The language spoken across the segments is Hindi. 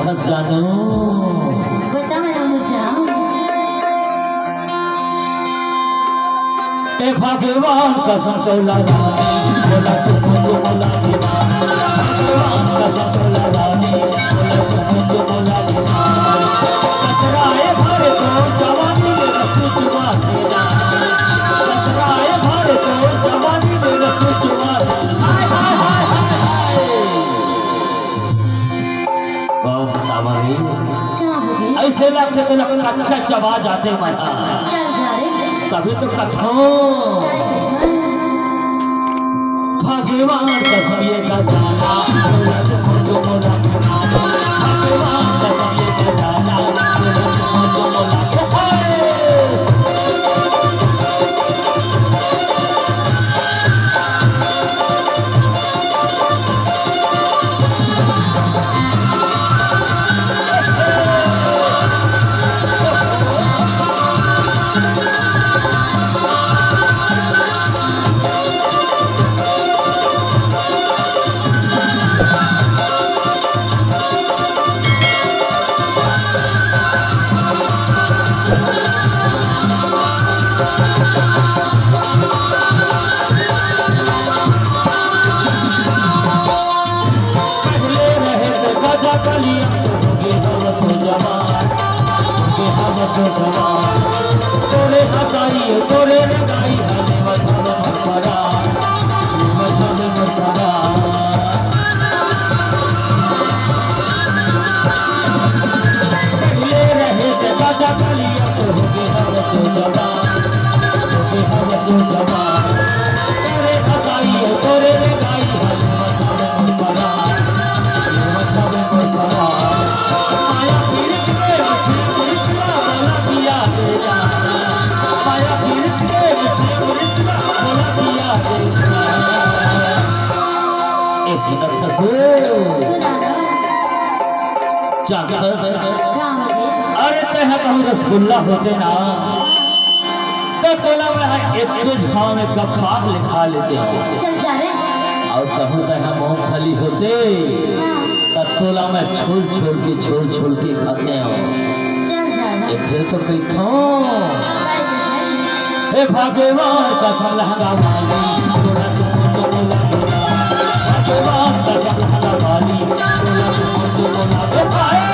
पूछस जानो बता मुझे ए भगवान कसम सोला रानी बोला चुप बोला दीवानी भगवान कसम सोला रानी बोला चुप बोला दीवानी कतराए भरे तो जवानी में रखू चुमा देना कतराए भरे तो जवानी में रखू चुमा हाय हाय हाय हाय कौन बतावरी क्या हो गया ऐसे लगते तो लगता कच्चा चबा जाते मना चल जा रे तभी तो कथो भगवान कसम ये का जाना बोला तुम बोला भगवान कसम ये का जाना बोला तुम बोला तोरे हसाई तोरे लगाई हले मधुर मधुरा मधुर मधुरा ले रहे थे राजा कलिया तो हो गए हम तो जवान हो गए हम तो जवान तोरे हसाई तोरे लगाई हले मधुर मधुरा मधुर मधुरा माया फिर के अरे तह कहूँ रसगुल्ला होते ना तो तोला में 21 भाव में कपार लिखा लेते चल जा रे और कहूँ तह मूंगफली होते तो तोला में छोड़ छोड़ के खाते हो चल जा रे फिर तो कही थो हे भगवान कसम लहंगा वाली बोला तुम बोला भगवान कसम लहंगा वाली बोला तुम बोला भाई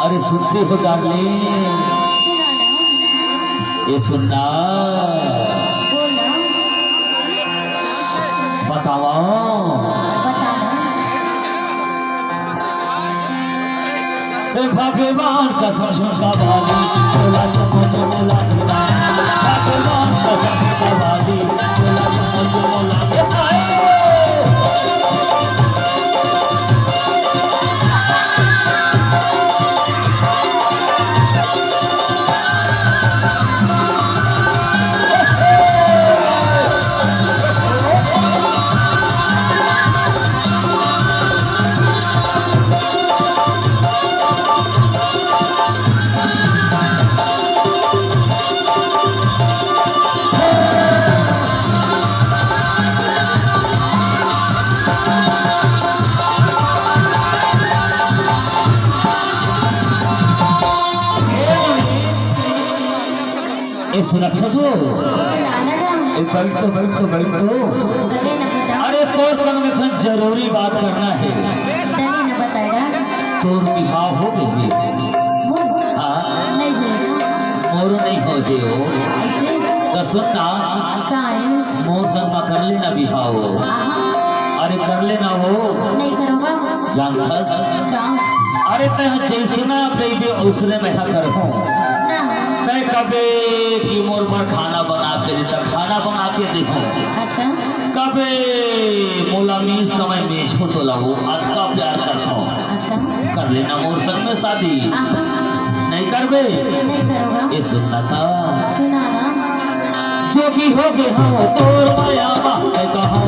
अरे सुनते हो डार्लिंग ये सुनना बतावा भगवान कसम का वाली बोला तुम बोला भगवान कसम का वाली बोला तुम बोला सुना खसो सुनाना था बैठो डरे न बता अरे तोर संग में खन जरूरी बात करना है डरे न बताएगा तोर बिहाव हो गई मोर हाँ नहीं होगा मोर नहीं हो गयो ऐसे तो सुनना का है मोर संग में कर लेना बिहाव आहा अरे कर लेना वो नहीं करोगा जानखस का अरे तय जैसना कहीं उसने में कर हूँ ना तय कबे कि मोर पर खाना बना के देता खाना बना के देखो अच्छा कबे मोला मीस समय मेज हो तो लगो अटका प्यार करता हूँ अच्छा कर लेना मोर संग में शादी आहा नहीं करबे नहीं करोगा ये सुनना था सुनाना जो भी हो गए हम तोर माया मैं कहा